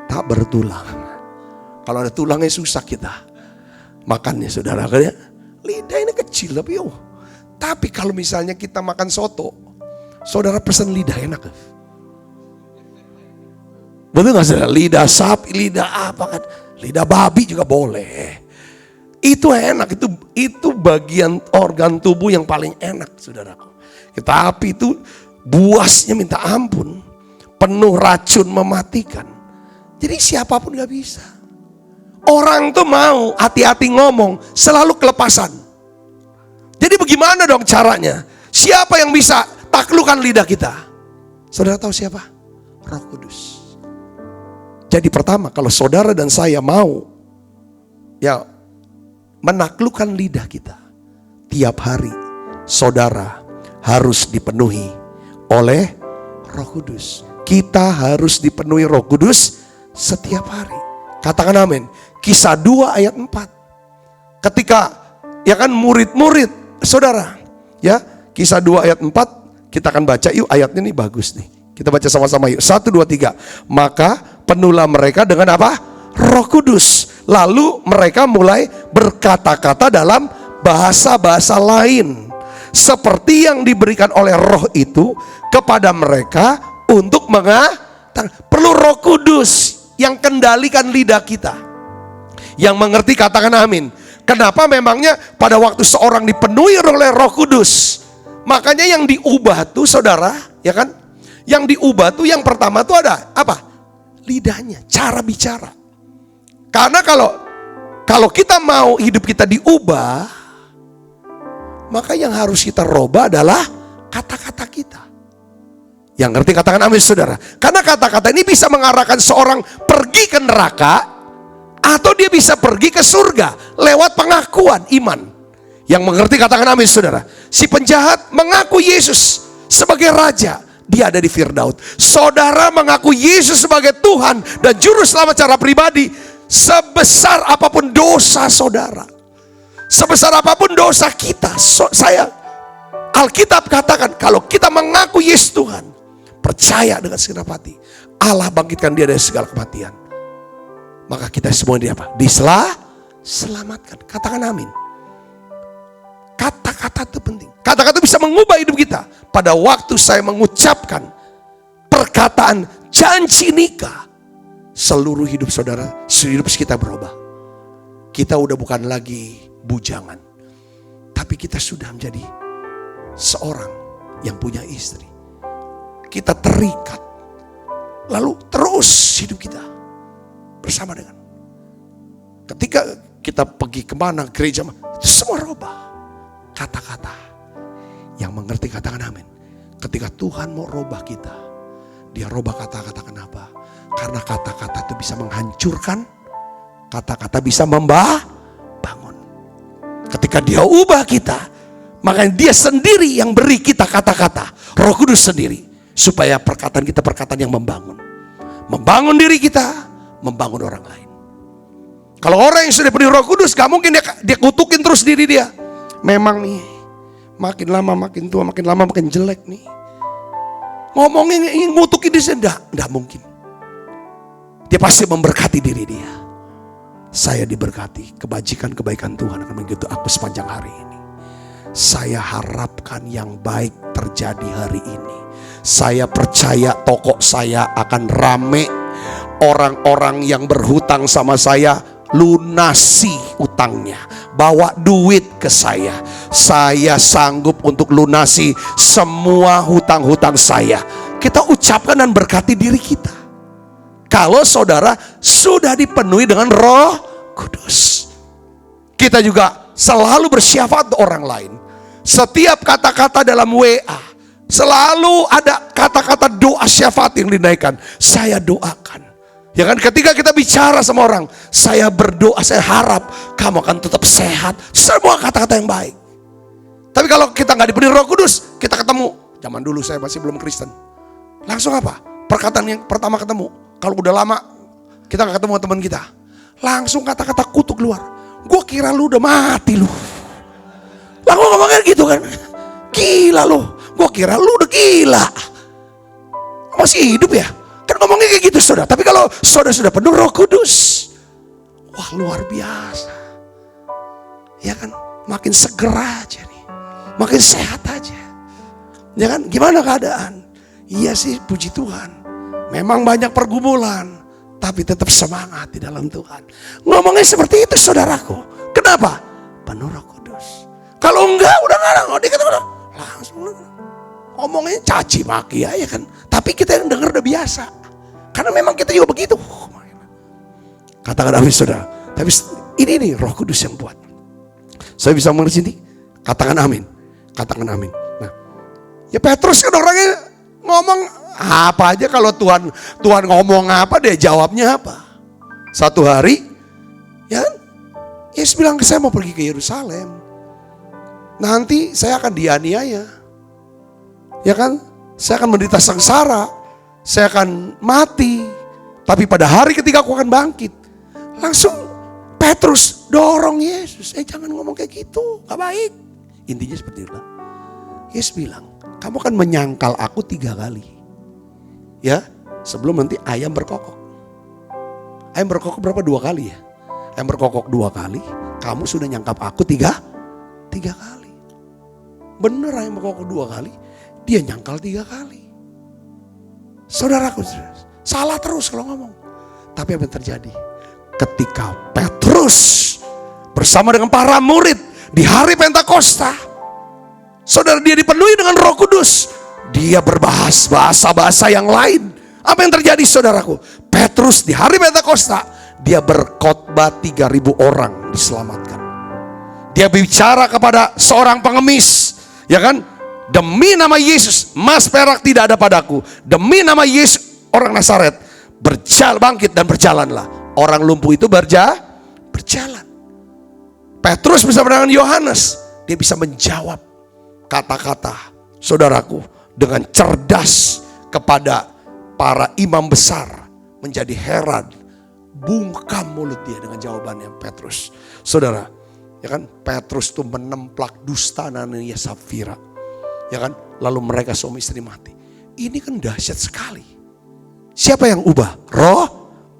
tak bertulang. Kalau ada tulangnya susah kita makannya, saudara. Lidah ini kecil tapi kalau misalnya kita makan soto, saudara pesan lidah enak. Betul gak saudara? Lidah sapi, lidah apa kan? Lidah babi juga boleh. Itu enak, itu bagian organ tubuh yang paling enak, saudaraku. Tapi itu buasnya minta ampun, penuh racun mematikan. Jadi siapapun gak bisa. Orang tuh mau hati-hati ngomong, selalu kelepasan. Jadi bagaimana dong caranya? Siapa yang bisa taklukkan lidah kita? Saudara tahu siapa? Roh Kudus. Jadi pertama, kalau saudara dan saya mau menaklukkan lidah kita, tiap hari saudara harus dipenuhi oleh Roh Kudus. Kita harus dipenuhi Roh Kudus setiap hari. Katakan amin. Kisah 2 ayat 4. Ketika murid-murid saudara, Kisah 2 ayat 4, kita akan baca yuk, ayatnya ini bagus nih. Kita baca sama-sama yuk. 1, 2, 3. Maka penuhlah mereka dengan apa? Roh Kudus. Lalu mereka mulai berkata-kata dalam bahasa-bahasa lain, seperti yang diberikan oleh Roh itu kepada mereka untuk mengatakan. Perlu Roh Kudus yang kendalikan lidah kita. Yang mengerti katakan amin. Kenapa memangnya pada waktu seorang dipenuhi oleh Roh Kudus, makanya yang diubah tuh saudara, ya kan? Yang diubah tuh yang pertama tuh ada apa? Lidahnya, cara bicara. Karena kalau kita mau hidup kita diubah, maka yang harus kita rubah adalah kata-kata kita. Yang ngerti katakan amin saudara. Karena kata-kata ini bisa mengarahkan seorang pergi ke neraka, atau dia bisa pergi ke surga lewat pengakuan iman. Yang mengerti katakan amin saudara. Si penjahat mengaku Yesus sebagai Raja, dia ada di Firdaus. Saudara mengaku Yesus sebagai Tuhan dan Juru Selamat secara pribadi. Sebesar apapun dosa saudara, sebesar apapun dosa kita, Alkitab katakan kalau kita mengaku Yesus Tuhan, percaya dengan segenap hati, Allah bangkitkan dia dari segala kematian, maka kita semua diselamatkan. Katakan amin. Kata-kata itu penting. Kata-kata bisa mengubah hidup kita. Pada waktu saya mengucapkan perkataan janji nikah, seluruh hidup saudara, seluruh hidup kita berubah. Kita udah bukan lagi bujangan, tapi kita sudah menjadi seorang yang punya istri. Kita terikat, lalu terus hidup kita bersama dengan. Ketika kita pergi kemana, gereja, itu semua rubah. Kata-kata yang mengerti katakan amin. Ketika Tuhan mau rubah kita, dia rubah kata-kata. Kenapa? Karena kata-kata itu bisa menghancurkan Kata-kata bisa membangun. Ketika dia ubah kita, makanya dia sendiri yang beri kita kata-kata. Roh Kudus sendiri. Supaya perkataan kita perkataan yang membangun. Membangun diri kita, membangun orang lain. Kalau orang yang sudah penuh Roh Kudus, gak mungkin dia kutukin terus diri dia. Memang nih, makin lama makin tua, makin lama makin jelek nih. Ngomongin ngutukin diri dia, enggak mungkin. Dia pasti memberkati diri dia. Saya diberkati, kebajikan-kebaikan Tuhan akan mengikuti aku sepanjang hari ini. Saya harapkan yang baik terjadi hari ini. Saya percaya toko saya akan rame. Orang-orang yang berhutang sama saya lunasi utangnya. Bawa duit ke saya. Saya sanggup untuk lunasi semua hutang-hutang saya. Kita ucapkan dan berkati diri kita. Kalau saudara sudah dipenuhi dengan Roh Kudus. Kita juga selalu bersyafaat untuk orang lain. Setiap kata-kata dalam WA, selalu ada kata-kata doa syafaat yang dinaikkan. Saya doakan. Ya kan, ketika kita bicara sama orang, saya berdoa, saya harap kamu akan tetap sehat. Semua kata-kata yang baik. Tapi kalau kita nggak dipenuhi Roh Kudus, kita ketemu. Zaman dulu saya masih belum Kristen. Langsung apa? Perkataan yang pertama ketemu. Kalau udah lama kita nggak ketemu teman kita, langsung kata-kata kutuk keluar. Gue kira lu udah mati lu. Lah gue ngomongnya gitu kan. Gila lu. Gue kira lu udah gila. Masih hidup ya? Kan ngomongnya kayak gitu saudara. Tapi kalau saudara sudah penuh Roh Kudus, wah luar biasa. Ya kan, makin segera aja nih. Makin sehat aja. Ya kan, gimana keadaan? Iya sih, puji Tuhan. Memang banyak pergumulan, tapi tetap semangat di dalam Tuhan. Ngomongnya seperti itu saudaraku. Kenapa? Penuh Roh Kudus. Kalau enggak, udah nggak dikata langsung ngomongnya caci maki aja kan. Tapi kita yang dengar udah biasa. Karena memang kita juga begitu. Katakan amin saudara. Tapi ini nih Roh Kudus yang buat. Saya bisa mengerti sini. Katakan amin. Katakan amin. Nah, ya Petrus kan orangnya ngomong apa aja. Kalau Tuhan ngomong apa, dia jawabnya apa. Satu hari, ya Yesus bilang, saya mau pergi ke Yerusalem. Nanti saya akan dianiaya. Ya kan? Saya akan menderita sengsara. Saya akan mati. Tapi pada hari ketika aku akan bangkit. Langsung Petrus dorong Yesus. Jangan ngomong kayak gitu. Gak baik. Intinya seperti itu. Yesus bilang, kamu akan menyangkal aku 3 kali. Ya, sebelum nanti ayam berkokok. Ayam berkokok berapa? 2 kali ya? Ayam berkokok 2 kali. Kamu sudah nyangkap aku 3 kali. Bener ayam berkokok 2 kali. Dia nyangkal 3 kali. Saudaraku, salah terus kalau ngomong. Tapi apa yang terjadi? Ketika Petrus bersama dengan para murid di hari Pentakosta, saudara, dia dipenuhi dengan Roh Kudus. Dia bahasa yang lain. Apa yang terjadi saudaraku? Petrus di hari Pentakosta, dia berkhotbah 3.000 orang diselamatkan. Dia bicara kepada seorang pengemis, ya kan? Demi nama Yesus, emas perak tidak ada padaku. Demi nama Yesus orang Nazaret, bangkit dan berjalanlah. Orang lumpuh itu berjalan. Petrus bersama dengan Yohanes, dia bisa menjawab kata-kata saudaraku dengan cerdas kepada para imam besar. Menjadi heran, bungkam mulut dia dengan jawabannya Petrus. Saudara, ya kan, Petrus itu menemplak dusta Anania Safira. Ya kan, lalu mereka suami istri mati. Ini kan dahsyat sekali. Siapa yang ubah? Roh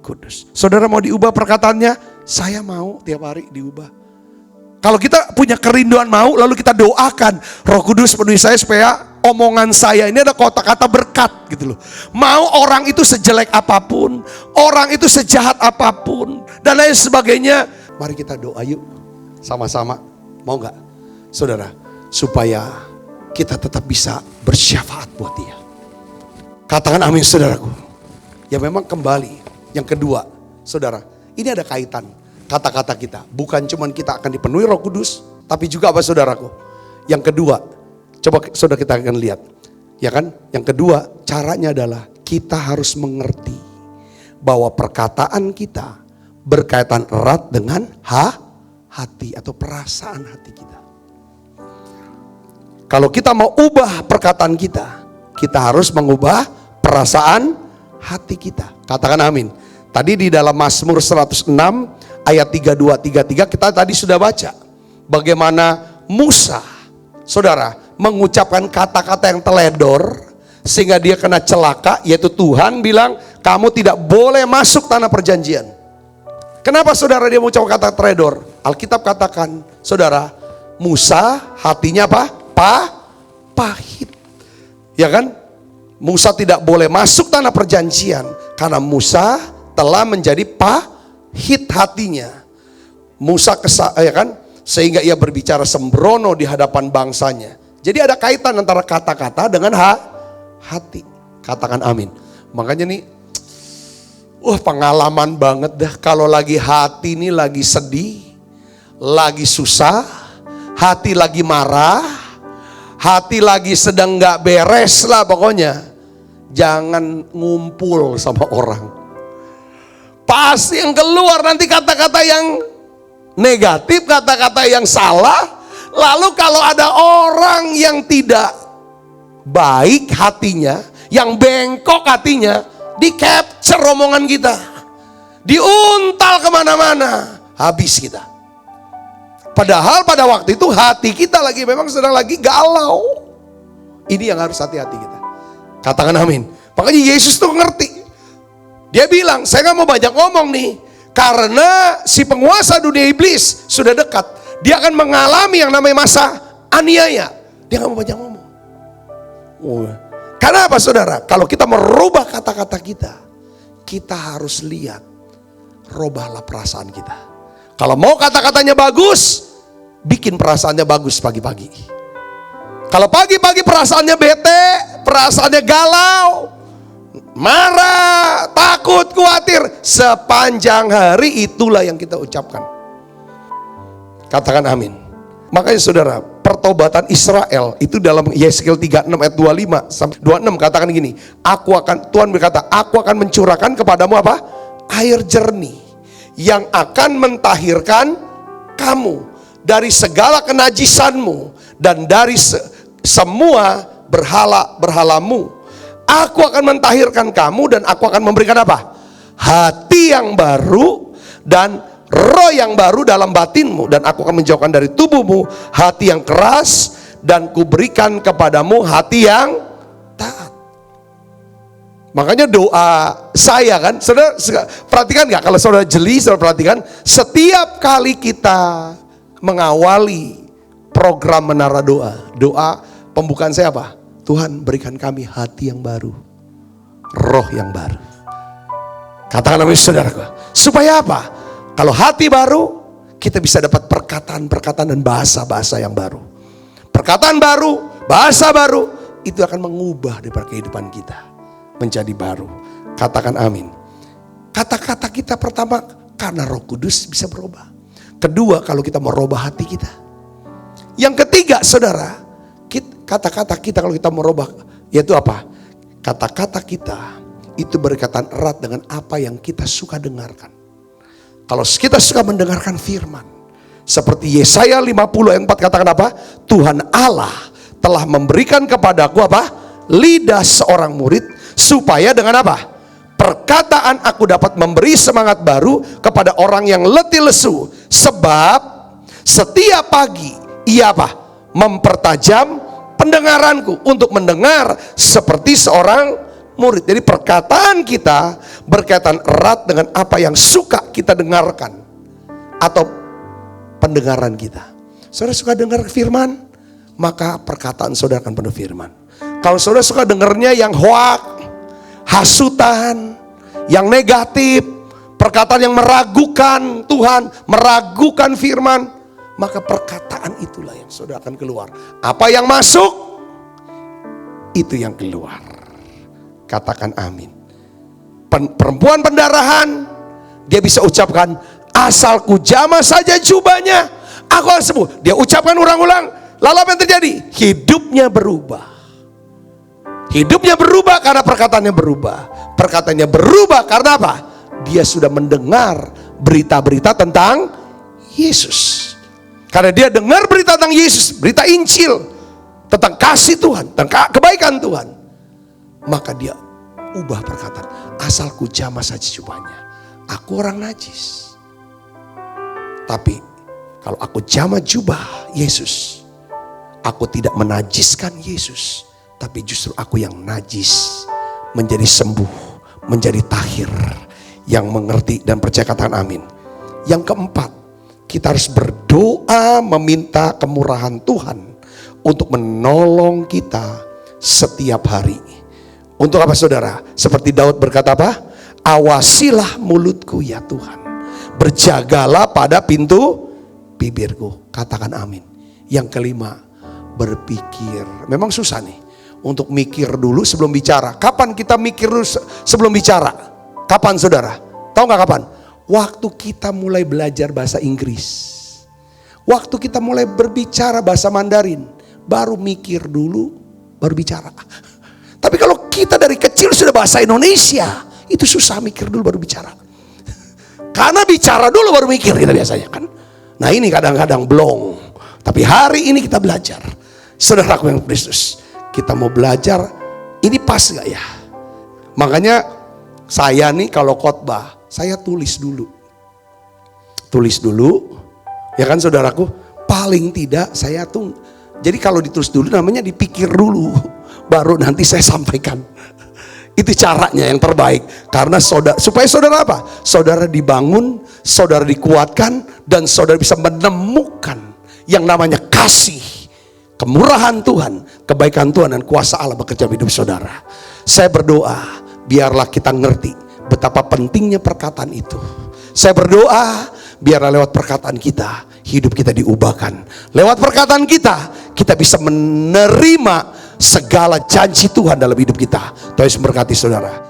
Kudus. Saudara mau diubah perkataannya? Saya mau tiap hari diubah. Kalau kita punya kerinduan mau, lalu kita doakan, Roh Kudus penuhi saya supaya omongan saya ini ada kata-kata berkat gitu loh. Mau orang itu sejelek apapun, orang itu sejahat apapun, dan lain sebagainya. Mari kita doa yuk, sama-sama. Mau gak? Saudara, supaya kita tetap bisa bersyafaat buat dia. Katakan amin saudaraku. Ya memang kembali, yang kedua, saudara, ini ada kaitan kata-kata kita. Bukan cuma kita akan dipenuhi Roh Kudus, tapi juga apa saudaraku? Yang kedua, coba saudara kita akan lihat. Ya kan? Yang kedua, caranya adalah kita harus mengerti bahwa perkataan kita berkaitan erat dengan hati atau perasaan hati kita. Kalau kita mau ubah perkataan kita, kita harus mengubah perasaan hati kita. Katakan amin. Tadi di dalam Mazmur 106 ayat 32-33 kita tadi sudah baca bagaimana Musa, saudara, mengucapkan kata-kata yang teledor sehingga dia kena celaka, yaitu Tuhan bilang kamu tidak boleh masuk tanah perjanjian. Kenapa saudara dia mengucapkan kata teledor? Alkitab katakan, saudara, Musa hatinya apa? Pahit. Ya kan? Musa tidak boleh masuk tanah perjanjian karena Musa telah menjadi pahit hatinya. Musa ya kan? Sehingga ia berbicara sembrono di hadapan bangsanya. Jadi ada kaitan antara kata-kata dengan hati. Katakan amin. Makanya nih, pengalaman banget dah kalau lagi hati ini lagi sedih, lagi susah, hati lagi marah, hati lagi sedang gak beres lah pokoknya. Jangan ngumpul sama orang. Pasti yang keluar nanti kata-kata yang negatif, kata-kata yang salah. Lalu kalau ada orang yang tidak baik hatinya, yang bengkok hatinya, di capture omongan kita, diuntal kemana-mana, habis kita. Padahal pada waktu itu hati kita lagi memang sedang lagi galau. Ini yang harus hati-hati kita. Katakan amin. Makanya Yesus tuh ngerti. Dia bilang, saya gak mau banyak ngomong nih, karena si penguasa dunia iblis sudah dekat. Dia akan mengalami yang namanya masa aniaya. Dia gak mau banyak ngomong. Karena apa saudara? Kalau kita merubah kata-kata kita, kita harus lihat, rubahlah perasaan kita. Kalau mau kata-katanya bagus, bikin perasaannya bagus pagi-pagi. Kalau pagi-pagi perasaannya bete, perasaannya galau, marah, takut, khawatir, sepanjang hari itulah yang kita ucapkan. Katakan amin. Makanya saudara, pertobatan Israel itu dalam Yeskiel 36 ayat 25 sampai 26 katakan gini, Tuhan berkata, aku akan mencurahkan kepadamu apa? Air jernih yang akan mentahirkan kamu dari segala kenajisanmu dan dari semua berhala-berhalamu. Aku akan mentahirkan kamu dan aku akan memberikan apa? Hati yang baru dan roh yang baru dalam batinmu, dan aku akan menjauhkan dari tubuhmu hati yang keras dan kuberikan kepadamu hati yang taat. Makanya doa saya kan, saudara perhatikan nggak? Kalau saudara jeli, saudara perhatikan, setiap kali kita mengawali program Menara doa pembukaan saya apa? Tuhan berikan kami hati yang baru, roh yang baru. Katakan amin saudaraku. Supaya apa? Kalau hati baru, kita bisa dapat perkataan-perkataan dan bahasa-bahasa yang baru. Perkataan baru, bahasa baru, itu akan mengubah daripada kehidupan kita menjadi baru. Katakan amin. Kata-kata kita pertama, karena Roh Kudus bisa berubah. Kedua, kalau kita merubah hati kita. Yang ketiga, saudara, kata-kata kita kalau kita merubah, yaitu apa? Kata-kata kita itu berkaitan erat dengan apa yang kita suka dengarkan. Kalau kita suka mendengarkan firman, seperti Yesaya 50 ayat 4 katakan apa? Tuhan Allah telah memberikan kepadaku apa? Lidah seorang murid, supaya dengan apa? Perkataan aku dapat memberi semangat baru kepada orang yang letih lesu. Sebab setiap pagi ia apa? Mempertajam pendengaranku untuk mendengar seperti seorang murid. Jadi perkataan kita berkaitan erat dengan apa yang suka kita dengarkan atau pendengaran kita. Saudara suka dengar firman, maka perkataan saudara akan penuh firman. Kalau saudara suka dengarnya yang hoak, hasutan, yang negatif, perkataan yang meragukan Tuhan, meragukan firman, maka perkataan itulah yang saudara akan keluar. Apa yang masuk, itu yang keluar. Katakan amin. Perempuan pendarahan, dia bisa ucapkan, asalku jamah saja jubahnya, aku akan sembuh. Dia ucapkan ulang-ulang, lalu apa yang terjadi? Hidupnya berubah. Hidupnya berubah karena perkataannya berubah. Perkataannya berubah karena apa? Dia sudah mendengar berita-berita tentang Yesus. Karena dia dengar berita tentang Yesus, berita Injil, tentang kasih Tuhan, tentang kebaikan Tuhan. Maka dia ubah perkataan, asal ku jamah saja jubahnya, aku orang najis. Tapi kalau aku jamah jubah Yesus, aku tidak menajiskan Yesus, tapi justru aku yang najis menjadi sembuh, menjadi tahir, yang mengerti dan percaya, katakan amin. Yang keempat, kita harus berdoa meminta kemurahan Tuhan untuk menolong kita setiap hari. Untuk apa saudara? Seperti Daud berkata apa? Awasilah mulutku ya Tuhan, berjagalah pada pintu bibirku. Katakan amin. Yang kelima, berpikir. Memang susah nih untuk mikir dulu sebelum bicara. Kapan kita mikir dulu sebelum bicara? Kapan saudara? Tahu gak kapan? Waktu kita mulai belajar bahasa Inggris, waktu kita mulai berbicara bahasa Mandarin, baru mikir dulu, baru bicara. Tapi kalau kita dari kecil sudah bahasa Indonesia, itu susah mikir dulu baru bicara. Karena bicara dulu baru mikir kita biasanya kan. Nah ini kadang-kadang belum. Tapi hari ini kita belajar. Saudaraku yang Kristus, kita mau belajar, ini pas gak ya? Makanya saya nih kalau khotbah, saya tulis dulu. Tulis dulu, ya kan saudaraku? Paling tidak saya tuh, jadi kalau ditulis dulu namanya dipikir dulu, baru nanti saya sampaikan. Itu caranya yang terbaik. Karena supaya saudara apa? Saudara dibangun, saudara dikuatkan, dan saudara bisa menemukan yang namanya kasih, kemurahan Tuhan, kebaikan Tuhan, dan kuasa Allah bekerja di hidup saudara. Saya berdoa, biarlah kita ngerti betapa pentingnya perkataan itu. Saya berdoa, biarlah lewat perkataan kita, hidup kita diubahkan. Lewat perkataan kita bisa menerima segala janji Tuhan dalam hidup kita. Tuhan Yesus memberkati saudara.